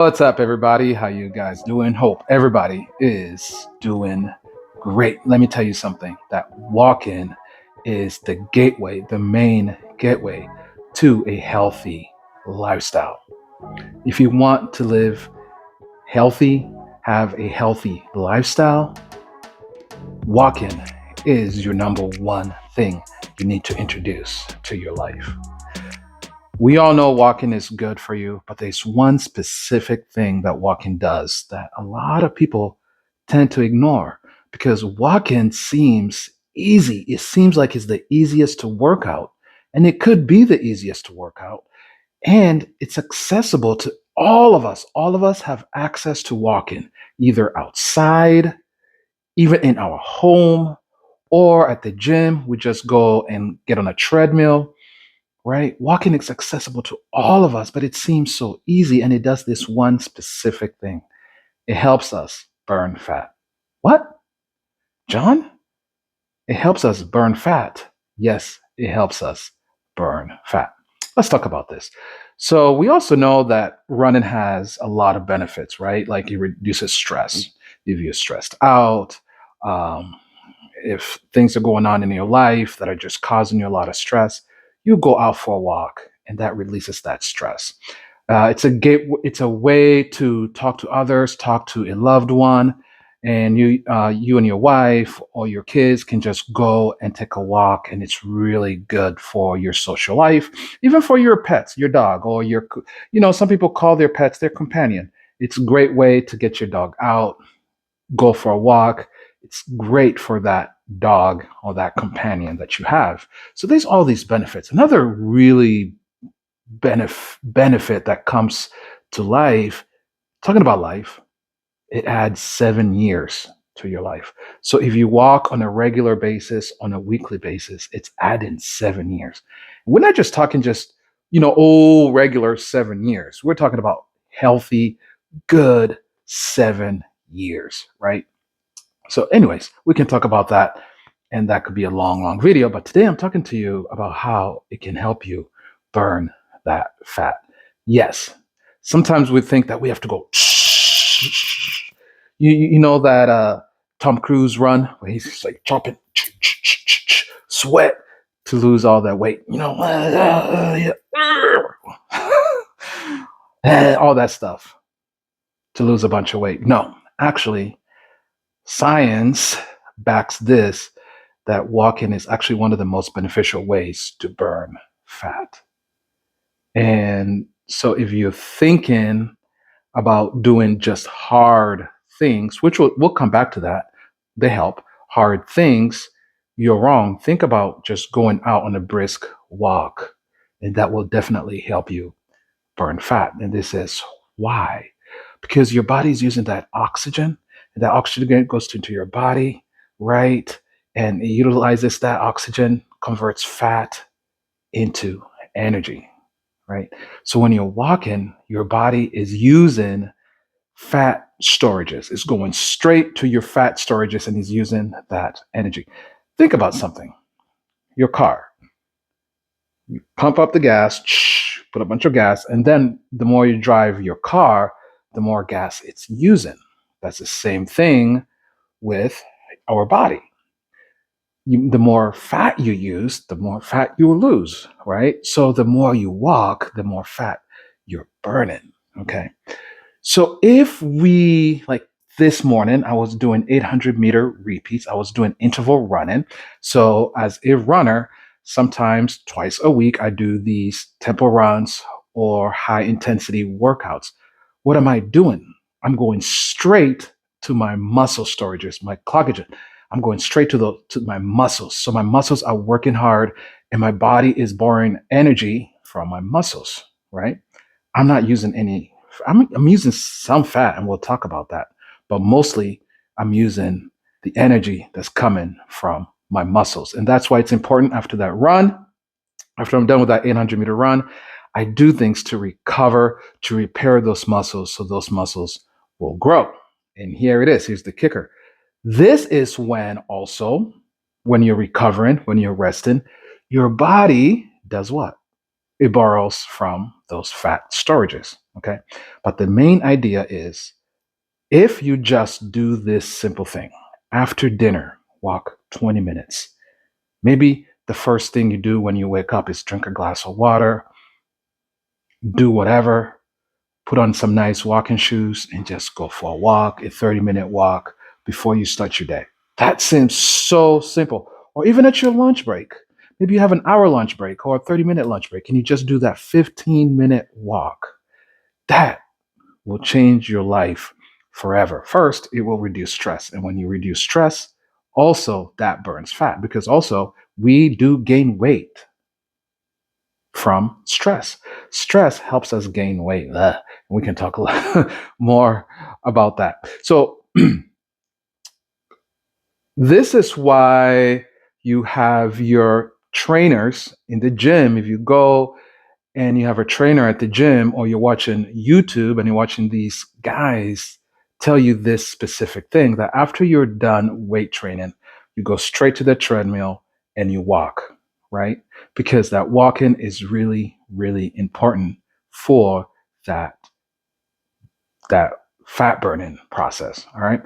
What's up, everybody? How you guys doing? Hope everybody is doing great. Let me tell you something. That walk-in is the gateway, the main gateway to a healthy lifestyle. If you want to live healthy, have a healthy lifestyle, walk-in is your number one thing you need to introduce to your life. We all know walking is good for you, but there's one specific thing that walking does that a lot of people tend to ignore because walking seems easy. It seems like it's the easiest to work out, and it could be the easiest to work out, and it's accessible to all of us. All of us have access to walking, either outside, even in our home, or at the gym. We just go and get on a treadmill, right? Walking is accessible to all of us, but it seems so easy. And it does this one specific thing: it helps us burn fat. What, John? It helps us burn fat. Yes, it helps us burn fat. Let's talk about this. So, we also know that running has a lot of benefits, right? Like it reduces stress. If you're stressed out, um, if things are going on in your life that are just causing you a lot of stress, you go out for a walk, and that releases that stress. It's a way to talk to others, talk to a loved one, and you and your wife or your kids can just go and take a walk, and it's really good for your social life, even for your pets, your dog, or some people call their pets their companion. It's a great way to get your dog out, go for a walk. It's great for that dog or that companion that you have. So there's all these benefits. Another really benefit that comes to life, talking about life, it adds 7 years to your life. So if you walk on a regular basis, on a weekly basis, it's adding 7 years. We're not just talking old regular 7 years. We're talking about healthy, good 7 years, right? So, anyways, we can talk about that, and that could be a long, long video. But today I'm talking to you about how it can help you burn that fat. Yes, sometimes we think that we have to go. You know that Tom Cruise run where he's just like chopping sweat to lose all that weight. All that stuff to lose a bunch of weight. No, actually, science backs this, that walking is actually one of the most beneficial ways to burn fat. And so if you're thinking about doing just hard things, which we'll come back to that, they help. Hard things, you're wrong. Think about just going out on a brisk walk, and that will definitely help you burn fat. And this is why. Because your body's using that oxygen, and that oxygen goes into your body, right? And it utilizes that oxygen, converts fat into energy, right? So when you're walking, your body is using fat storages. It's going straight to your fat storages and is using that energy. Think about something. Your car. You pump up the gas, put a bunch of gas, and then the more you drive your car, the more gas it's using. That's the same thing with our body. The more fat you use, the more fat you will lose, right? So the more you walk, the more fat you're burning. Okay. So if we, like this morning, I was doing 800-meter repeats, I was doing interval running. So as a runner, sometimes twice a week, I do these tempo runs or high intensity workouts. What am I doing? I'm going straight to my muscle storages, my glycogen. I'm going straight to my muscles. So my muscles are working hard, and my body is borrowing energy from my muscles, right? I'm not using any. I'm using some fat, and we'll talk about that. But mostly, I'm using the energy that's coming from my muscles, and that's why it's important after that run. After I'm done with that 800-meter run, I do things to recover, to repair those muscles, so those muscles will grow. And here it is. Here's the kicker. This is when also, when you're recovering, when you're resting, your body does what? It borrows from those fat storages. Okay. But the main idea is if you just do this simple thing after dinner, walk 20 minutes. Maybe the first thing you do when you wake up is drink a glass of water, do whatever, put on some nice walking shoes and just go for a walk, a 30-minute walk before you start your day. That seems so simple. Or even at your lunch break. Maybe you have an hour lunch break or a 30-minute lunch break and you just do that 15-minute walk. That will change your life forever. First, it will reduce stress. And when you reduce stress, also that burns fat because also we do gain weight from stress. Stress helps us gain weight. We can talk a lot more about that. So, this is why you have your trainers in the gym. If you go and you have a trainer at the gym or you're watching YouTube and you're watching these guys tell you this specific thing, that after you're done weight training, you go straight to the treadmill and you walk, right? Because that walking is really, really important for that fat burning process. All right.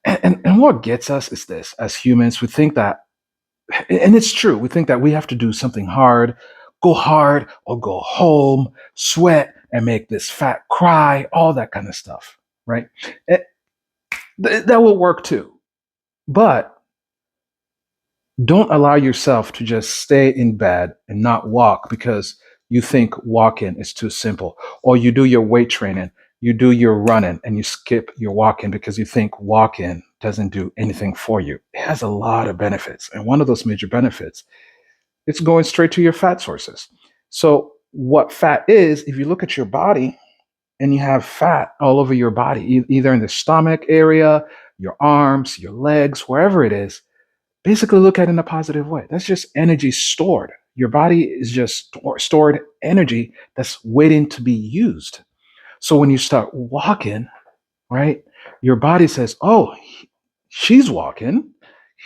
And what gets us is this: as humans, we think that, and it's true, we think that we have to do something hard or go home, sweat, and make this fat cry, all that kind of stuff, right? That will work too. But don't allow yourself to just stay in bed and not walk because you think walking is too simple. Or you do your weight training, you do your running, and you skip your walking because you think walking doesn't do anything for you. It has a lot of benefits. And one of those major benefits, it's going straight to your fat sources. So what fat is, if you look at your body and you have fat all over your body, either in the stomach area, your arms, your legs, wherever it is, basically look at it in a positive way. That's just energy stored. Your body is just stored energy that's waiting to be used. So when you start walking, right, your body says, oh, she's walking,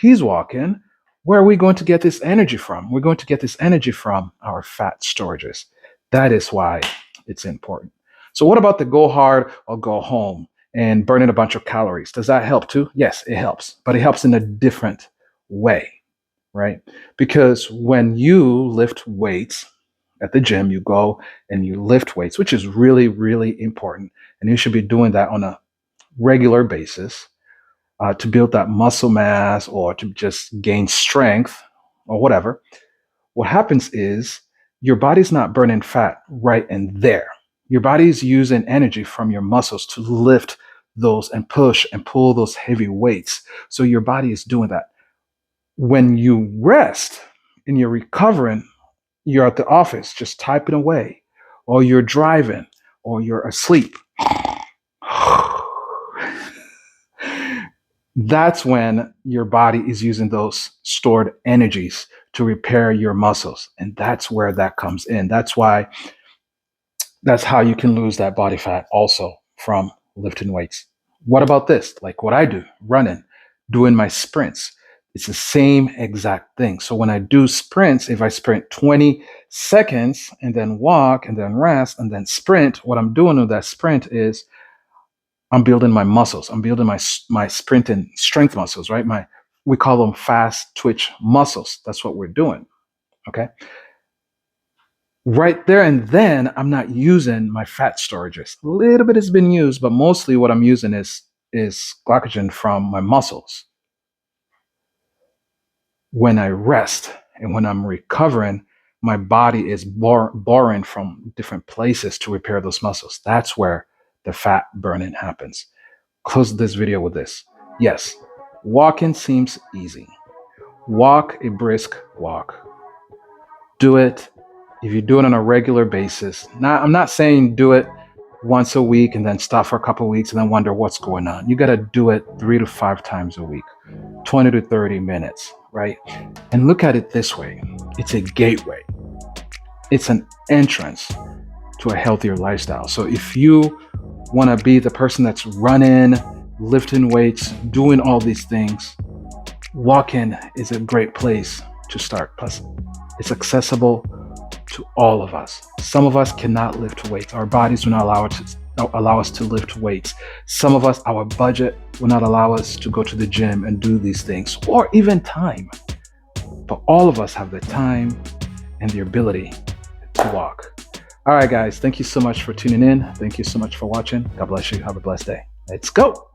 he's walking. Where are we going to get this energy from? We're going to get this energy from our fat storages. That is why it's important. So what about the go hard or go home and burning a bunch of calories? Does that help too? Yes, it helps, but it helps in a different way, right? Because when you lift weights at the gym, you go and you lift weights, which is really, really important. And you should be doing that on a regular basis to build that muscle mass or to just gain strength or whatever. What happens is your body's not burning fat right and there. Your body's using energy from your muscles to lift those and push and pull those heavy weights. So your body is doing that. When you rest and you're recovering, you're at the office just typing away, or you're driving, or you're asleep. That's when your body is using those stored energies to repair your muscles. And that's where that comes in. That's how you can lose that body fat also from lifting weights. What about this? Like what I do, running, doing my sprints. It's the same exact thing. So when I do sprints, if I sprint 20 seconds and then walk and then rest and then sprint, what I'm doing with that sprint is I'm building my muscles. I'm building my sprinting strength muscles, right? We call them fast twitch muscles. That's what we're doing. Okay. Right there and then I'm not using my fat storages. A little bit has been used, but mostly what I'm using is glycogen from my muscles. When I rest and when I'm recovering, my body is borrowing from different places to repair those muscles. That's where the fat burning happens. Close this video with this. Yes, walking seems easy. Walk a brisk walk. Do it. If you do it on a regular basis, I'm not saying do it once a week and then stop for a couple of weeks and then wonder what's going on. You got to do it 3 to 5 times a week, 20 to 30 minutes, right? And look at it this way. It's a gateway. It's an entrance to a healthier lifestyle. So if you want to be the person that's running, lifting weights, doing all these things, walking is a great place to start. Plus, it's accessible to all of us. Some of us cannot lift weights. Our bodies will not allow us to lift weights. Some of us, our budget will not allow us to go to the gym and do these things, or even time. But all of us have the time and the ability to walk. All right, guys, thank you so much for tuning in. Thank you so much for watching. God bless you. Have a blessed day. Let's go.